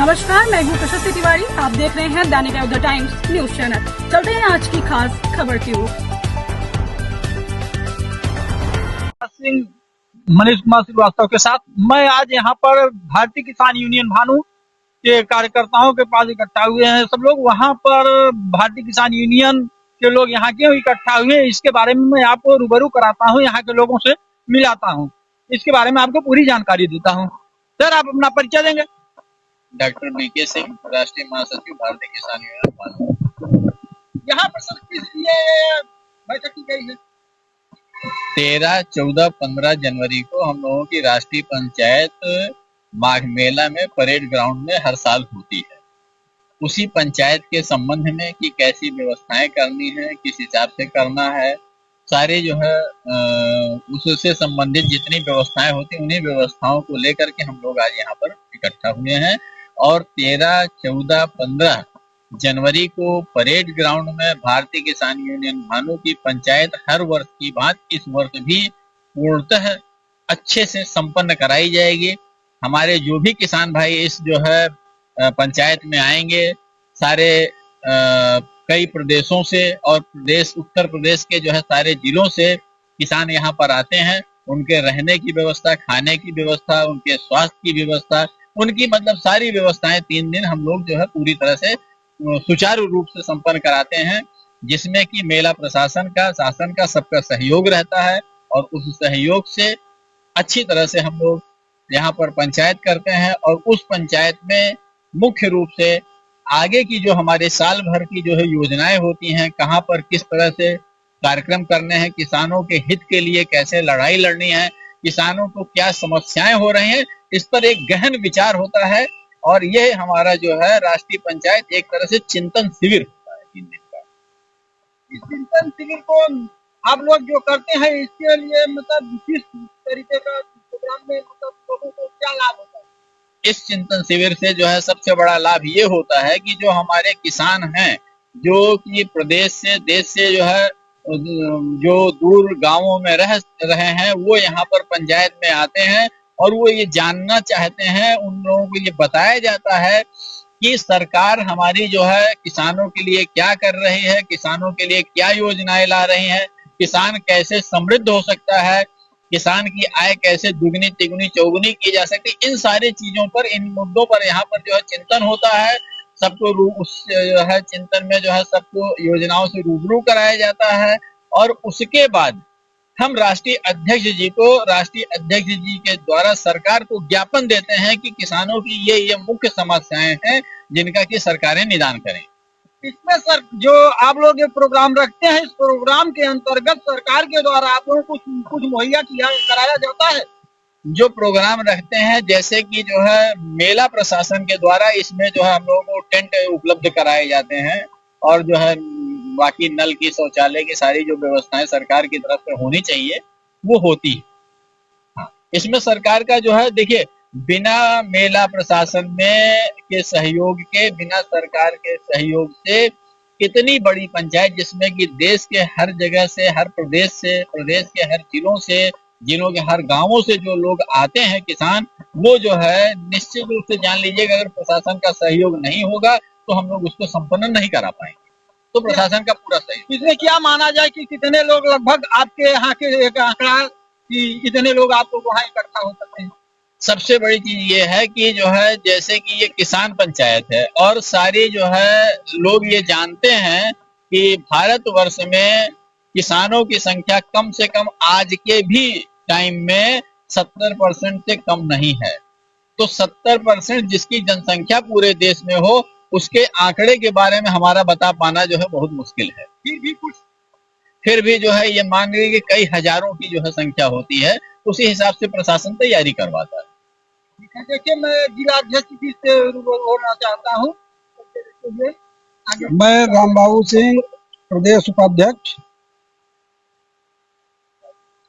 नमस्कार, मैं हूँ प्रशस्ति तिवारी। आप देख रहे हैं दैनिक द टाइम्स न्यूज चैनल। चलते हैं आज की खास खबर की ओर। मनीष कुमार श्रीवास्तव के साथ मैं आज यहाँ पर भारतीय किसान यूनियन भानु के कार्यकर्ताओं के पास इकट्ठा हुए हैं। सब लोग वहाँ पर भारतीय किसान यूनियन के लोग यहाँ क्यों इकट्ठा हुए हैं, इसके बारे में मैं आपको रूबरू कराता हूँ, यहाँ के लोगों से मिलाता हूँ, इसके बारे में आपको पूरी जानकारी देता हूँ। सर, आप अपना परिचय देंगे? डॉक्टर बीके सिंह, राष्ट्रीय महासचिव, भारतीय किसान यूनियन भानु। यहाँ पर सर किस लिए बैठक की गई है? 13, 14, 15 जनवरी को हम लोगों की राष्ट्रीय पंचायत माघ मेला में परेड ग्राउंड में हर साल होती है। उसी पंचायत के संबंध में कि कैसी व्यवस्थाएं करनी है, किस हिसाब से करना है, सारे जो है उससे संबंधित जितनी व्यवस्थाएं होती हैं उन्हीं व्यवस्थाओं को लेकर के हम लोग आज यहाँ पर इकट्ठा हुए हैं। और 13, 14, 15 जनवरी को परेड ग्राउंड में भारतीय किसान यूनियन भानु की पंचायत हर वर्ष की बात इस वर्ष भी पूर्णतः अच्छे से संपन्न कराई जाएगी। हमारे जो भी किसान भाई इस जो है पंचायत में आएंगे, सारे कई प्रदेशों से और उत्तर प्रदेश के जो है सारे जिलों से किसान यहाँ पर आते हैं। उनके रहने की व्यवस्था, खाने की व्यवस्था, उनके स्वास्थ्य की व्यवस्था, उनकी मतलब सारी व्यवस्थाएं 3 दिन हम लोग जो है पूरी तरह से सुचारू रूप से संपन्न कराते हैं, जिसमें कि मेला प्रशासन का, शासन का, सबका सहयोग रहता है। और उस सहयोग से अच्छी तरह से हम लोग यहाँ पर पंचायत करते हैं। और उस पंचायत में मुख्य रूप से आगे की जो हमारे साल भर की जो है योजनाएं होती हैं, कहाँ पर किस तरह से कार्यक्रम करने हैं, किसानों के हित के लिए कैसे लड़ाई लड़नी है, किसानों को क्या समस्याएं हो रही हैं, इस पर एक गहन विचार होता है। और ये हमारा जो है राष्ट्रीय पंचायत एक तरह से चिंतन शिविर होता है 3 दिन का। इस चिंतन शिविर को आप लोग जो करते हैं, इसके लिए मतलब किस तरीके का प्रोग्राम में मतलब लोगों को क्या लाभ होता है? इस चिंतन शिविर से जो है सबसे बड़ा लाभ ये होता है कि जो हमारे किसान हैं, जो कि प्रदेश से, देश से जो है जो दूर गांवों में रह रहे हैं, वो यहाँ पर पंचायत में आते हैं और वो ये जानना चाहते हैं, उन लोगों को ये बताया जाता है कि सरकार हमारी जो है किसानों के लिए क्या कर रही है, किसानों के लिए क्या योजनाएं ला रही है, किसान कैसे समृद्ध हो सकता है, किसान की आय कैसे दुगनी, तिगुनी, चौगुनी की जा सकती है। इन सारी चीजों पर, इन मुद्दों पर यहाँ पर जो है चिंतन होता है। सबको उस जो है चिंतन में जो है सबको योजनाओं से रूबरू कराया जाता है। और उसके बाद हम राष्ट्रीय अध्यक्ष जी के द्वारा सरकार को ज्ञापन देते हैं कि किसानों की ये मुख्य समस्याएं हैं जिनका कि सरकारें निदान करें। इसमें सर जो आप लोग ये प्रोग्राम रखते हैं, इस प्रोग्राम के अंतर्गत सरकार के द्वारा आप लोगों को कुछ मुहैया कराया जाता है? जो प्रोग्राम रखते हैं, जैसे कि जो है मेला प्रशासन के द्वारा इसमें जो है हम लोगों को टेंट उपलब्ध कराए जाते हैं और जो है बाकी नल की, शौचालय की सारी जो व्यवस्थाएं सरकार की तरफ से होनी चाहिए वो होती है। हाँ, इसमें सरकार का जो है देखिए, बिना मेला प्रशासन में के सहयोग के, बिना सरकार के सहयोग से इतनी बड़ी पंचायत जिसमें कि देश के हर जगह से, हर प्रदेश से, प्रदेश के हर जिलों के हर गांवों से जो लोग आते हैं किसान, वो जो है निश्चित रूप से जान लीजिएगा अगर प्रशासन का सहयोग नहीं होगा तो हम लोग उसको संपन्न नहीं करा पाएंगे। तो प्रशासन का पूरा सहयोग। इसमें क्या माना जाए कि कितने लोग लगभग आपके यहाँ के एक आंकड़ा कि इतने लोग आप लोग वहाँ इकट्ठा हो सकते हैं? सबसे बड़ी चीज ये है कि जो है जैसे कि ये किसान पंचायत है और सारी जो है लोग ये जानते हैं कि भारतवर्ष में किसानों की संख्या कम से कम आज के भी टाइम में 70% से कम नहीं है। तो 70% जिसकी जनसंख्या पूरे देश में हो, उसके आंकड़े के बारे में हमारा बता पाना जो है बहुत मुश्किल है। फिर भी जो है ये मान लीजिए कि कई हजारों की जो है संख्या होती है, उसी हिसाब से प्रशासन तैयारी करवाता है। देखिए, मैं जिला अध्यक्ष जी से होना चाहता हूँ। मैं रामबाबू सिंह, प्रदेश उपाध्यक्ष,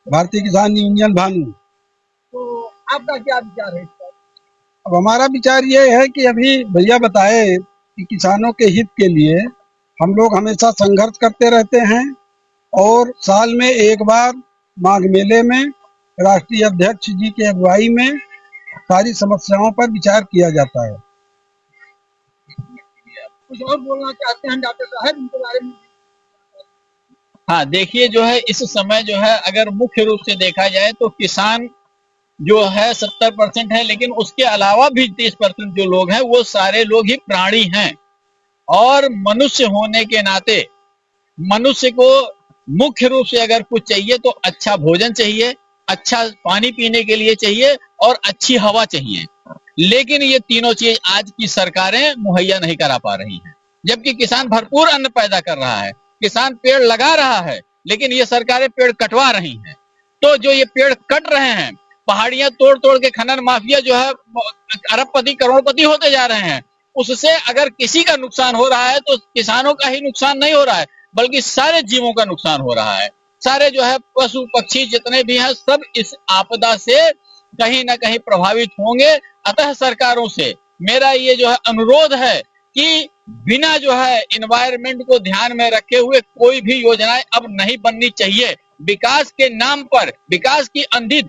भारतीय किसान यूनियन भानु। तो आपका क्या विचार है? अब हमारा विचार ये है कि अभी भैया बताए कि किसानों के हित के लिए हम लोग हमेशा संघर्ष करते रहते हैं और साल में एक बार माघ मेले में राष्ट्रीय अध्यक्ष जी की अगुवाई में सारी समस्याओं पर विचार किया जाता है। कुछ और बोलना चाहते हैं डॉक्टर साहब इनके बारे में? हाँ, देखिए जो है इस समय जो है अगर मुख्य रूप से देखा जाए तो किसान जो है 70% है, लेकिन उसके अलावा भी 30% जो लोग हैं वो सारे लोग ही प्राणी हैं। और मनुष्य होने के नाते मनुष्य को मुख्य रूप से अगर कुछ चाहिए तो अच्छा भोजन चाहिए, अच्छा पानी पीने के लिए चाहिए और अच्छी हवा चाहिए। लेकिन ये तीनों चीज आज की सरकारें मुहैया नहीं करा पा रही हैं, जबकि किसान भरपूर अन्न पैदा कर रहा है, किसान पेड़ लगा रहा है, लेकिन ये सरकारें पेड़ कटवा रही हैं। तो जो ये पेड़ कट रहे हैं, पहाड़ियां तोड़ तोड़ के खनन माफिया जो है अरबपति करोड़पति होते जा रहे हैं, उससे अगर किसी का नुकसान हो रहा है तो किसानों का ही नुकसान नहीं हो रहा है, बल्कि सारे जीवों का नुकसान हो रहा है। सारे जो है पशु पक्षी जितने भी हैं सब इस आपदा से कहीं ना कहीं प्रभावित होंगे। अतः सरकारों से मेरा ये जो है अनुरोध है कि बिना जो है एनवायरमेंट को ध्यान में रखे हुए कोई भी योजनाएं अब नहीं बननी चाहिए। विकास के नाम पर, विकास की अंधी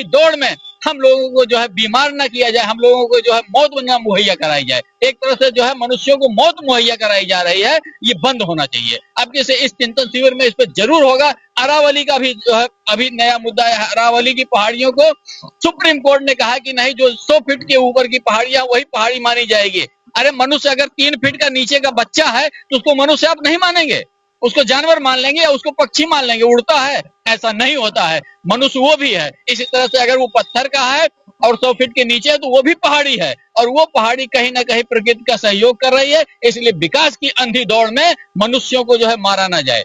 दौड़ में हम लोगों को जो है बीमार ना किया जाए, हम लोगों को जो है मौत ना मुहैया कराई जाए। एक तरह से जो है मनुष्यों को मौत मुहैया कराई जा रही है, ये बंद होना चाहिए। अब जैसे इस चिंतन शिविर में इस पर जरूर होगा। अरावली का भी जो है अभी नया मुद्दा है। अरावली की पहाड़ियों को सुप्रीम कोर्ट ने कहा कि नहीं, जो 100 फीट के ऊपर की पहाड़ियां वही पहाड़ी मानी जाएगी। अरे मनुष्य अगर 3 फीट का नीचे का बच्चा है तो उसको मनुष्य आप नहीं मानेंगे, उसको जानवर मान लेंगे या उसको पक्षी मान लेंगे, उड़ता है। ऐसा नहीं होता है, मनुष्य वो भी है। इसी तरह से अगर वो पत्थर का है और 100 फीट के नीचे है तो वो भी पहाड़ी है, और वो पहाड़ी कहीं ना कहीं प्रकृति का सहयोग कर रही है। इसलिए विकास की अंधी दौड़ में मनुष्यों को जो है मारा ना जाए।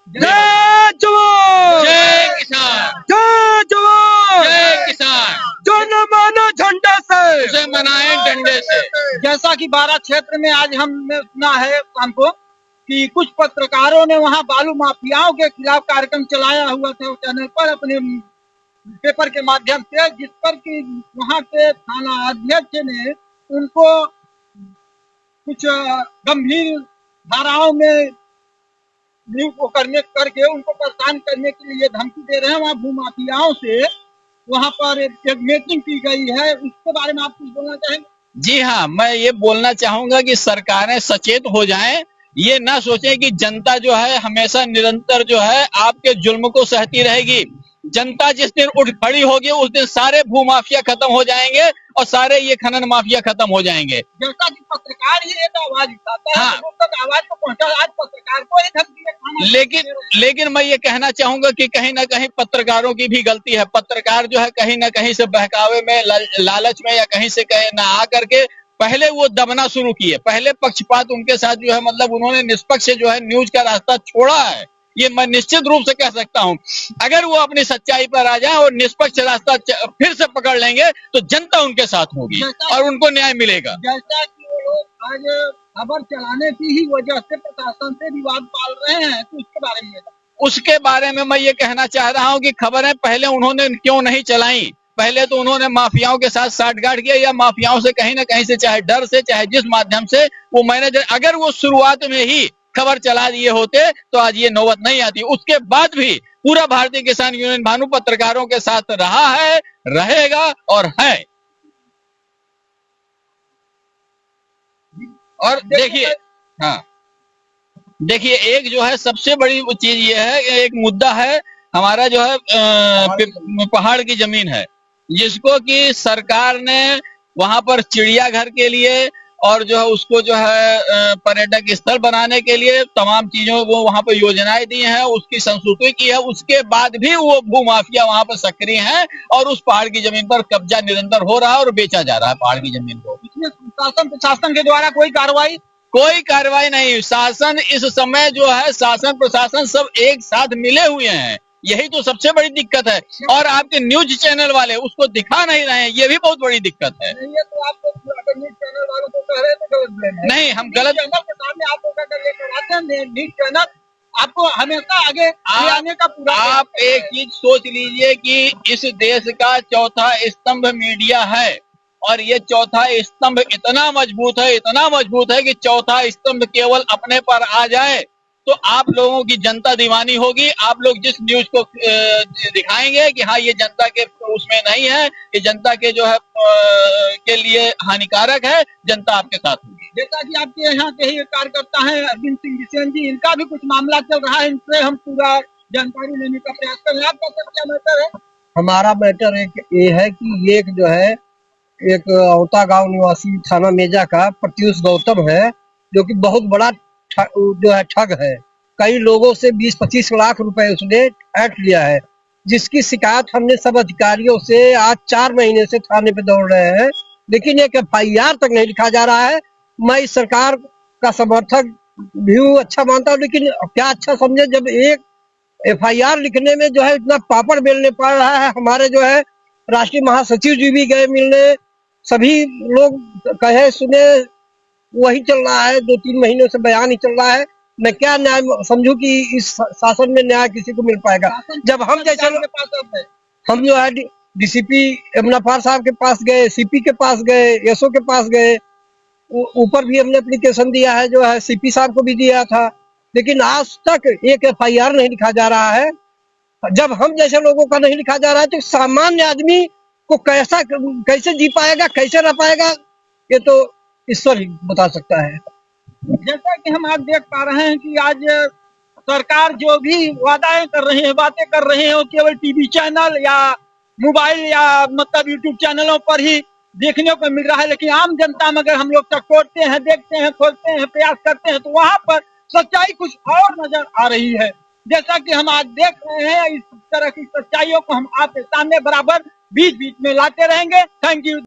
जय जवान, जय किसान, जय जवान, जय किसान। जो न मानो झंडे से उसे मनाएं डंडे से। जैसा कि बारा क्षेत्र में आज हमने सुना है शाम को कि कुछ पत्रकारों ने वहां बालू माफियाओं के खिलाफ कार्यक्रम चलाया हुआ था चैनल पर अपने पेपर के माध्यम से, जिस पर कि वहां के थाना अध्यक्ष ने उनको कुछ गंभीर धाराओं में नियुक्त करके उनको परेशान करने के लिए धमकी दे रहे हैं। वहाँ भूमाफियाओं से वहां पर एक मीटिंग की गई है, उसके बारे में आप कुछ बोलना चाहेंगे? जी हाँ, मैं ये बोलना चाहूंगा कि सरकारें सचेत हो जाएं। ये ना सोचें कि जनता जो है हमेशा निरंतर जो है आपके जुल्म को सहती रहेगी। जनता जिस दिन उठ खड़ी होगी उस दिन सारे भूमाफिया खत्म हो जाएंगे और सारे ये खनन माफिया खत्म हो जाएंगे। जैसा कि पत्रकार ही एक आवाज उठाता है, हाँ। तो तक आवाज को पहुंचा, आज पत्रकार को ही धमकी है। लेकिन मैं ये कहना चाहूंगा कि कहीं ना कहीं पत्रकारों की भी गलती है। पत्रकार जो है कहीं ना कहीं से बहकावे में, लालच में या कहीं से कहीं ना आ करके पहले वो दबना शुरू किए। पहले पक्षपात उनके साथ जो है मतलब उन्होंने निष्पक्ष जो है न्यूज का रास्ता छोड़ा है, ये मैं निश्चित रूप से कह सकता हूं। अगर वो अपनी सच्चाई पर आ जाए और निष्पक्ष रास्ता फिर से पकड़ लेंगे तो जनता उनके साथ होगी और उनको न्याय मिलेगा। जैसा कि वो लोग आज खबर चलाने की ही वजह से प्रशासन से विवाद पाल रहे हैं, तो उसके बारे में मैं ये कहना चाह रहा हूं कि खबरें पहले उन्होंने क्यों नहीं चलाई। पहले तो उन्होंने माफियाओं के साथ साठगांठ किया या माफियाओं से कहीं ना कहीं से, चाहे डर से चाहे जिस माध्यम से वो मैनेजर, अगर वो शुरुआत में ही खबर चला दिए होते तो आज ये नौबत नहीं आती। उसके बाद भी पूरा भारतीय किसान यूनियन भानु पत्रकारों के साथ रहा है, रहेगा और है। और देखिए, हाँ देखिए, एक जो है सबसे बड़ी चीज ये है, एक मुद्दा है हमारा जो है पहाड़ की जमीन है, जिसको कि सरकार ने वहां पर चिड़ियाघर के लिए और जो है उसको जो है पर्यटक स्थल बनाने के लिए तमाम चीजों वो वहां पर योजनाएं दी हैं, उसकी संस्तुति की है। उसके बाद भी वो भूमाफिया वहां पर सक्रिय हैं और उस पहाड़ की जमीन पर कब्जा निरंतर हो रहा है और बेचा जा रहा है पहाड़ की जमीन को। इसमें शासन प्रशासन के द्वारा कोई कार्रवाई नहीं। शासन इस समय जो है, शासन प्रशासन सब एक साथ मिले हुए हैं, यही तो सबसे बड़ी दिक्कत है। और आपके न्यूज चैनल वाले उसको दिखा नहीं रहे हैं, ये भी बहुत बड़ी दिक्कत है। ये तो आप न्यूज चैनल वालों को कह रहे थे गलत ब्लेम है। नहीं, हम गलत चैनल के सामने आप लोग अगर लेकर आते हैं न्यूज चैनल, आपको हमेशा आगे आने का पूरा। आप एक चीज सोच लीजिए कि इस देश का चौथा स्तंभ मीडिया है और ये चौथा स्तंभ इतना मजबूत है कि चौथा स्तंभ केवल अपने पर आ जाए तो आप लोगों की जनता दीवानी होगी। आप लोग जिस न्यूज को दिखाएंगे कि हाँ ये जनता के उसमें नहीं है, ये जनता के जो है के लिए हानिकारक है, जनता आपके साथ होगी। जैसा कि आपके यहाँ के ही कार्यकर्ता हैं अरविंद सिंह बिसेन जी, इनका भी कुछ मामला चल रहा है, इनसे हम पूरा जानकारी लेने का प्रयास कर रहे हैं। आपका सर क्या मैटर है? हमारा मैटर ये है कि एक जो है एक औता गांव निवासी थाना मेजा का प्रत्युष गौतम है, जो कि बहुत बड़ा जो है ठग है। कई लोगों से 20-25 लाख रुपए उसने ऐंठ लिया है, जिसकी शिकायत हमने सब अधिकारियों से आज 4 महीने से थाने पे दौड़ रहे हैं, लेकिन एक FIR तक नहीं लिखा जा रहा है। मैं इस सरकार का समर्थक भी हूँ, अच्छा मानता हूँ, लेकिन क्या अच्छा समझे जब एक FIR लिखने में जो है इतना पापड़ बेलने पड़ रहा है। हमारे जो है राष्ट्रीय महासचिव जी भी गए मिलने, सभी लोग कहे सुने, वही चल रहा है। 2-3 महीनों से बयान ही चल रहा है। मैं क्या न्याय समझू कि इस शासन में न्याय किसी को मिल पाएगा? जब हम जैसे हम जो है DCP यमुनापाल साहब के पास गए, CP के पास गए, SO के पास गए, ऊपर भी हमने एप्लीकेशन दिया है, जो है CP साहब को भी दिया था, लेकिन आज तक एक FIR नहीं लिखा जा रहा है। जब हम जैसे लोगों का नहीं लिखा जा रहा है तो सामान्य आदमी को कैसे जी पाएगा, कैसे रह पाएगा, ये तो ईश्वर ही बता सकता है। जैसा कि हम आज देख पा रहे हैं कि आज सरकार जो भी वादाएं कर रही है, बातें कर रही है, वो केवल टीवी चैनल या मोबाइल या मतलब यूट्यूब चैनलों पर ही देखने को मिल रहा है, लेकिन आम जनता में अगर हम लोग टटोलते हैं, देखते हैं, खोजते हैं, प्रयास करते हैं, तो वहां पर सच्चाई कुछ और नजर आ रही है। जैसा कि हम आज देख रहे हैं, इस तरह की सच्चाइयों को हम आपके सामने बराबर बीच बीच में लाते रहेंगे। Thank you.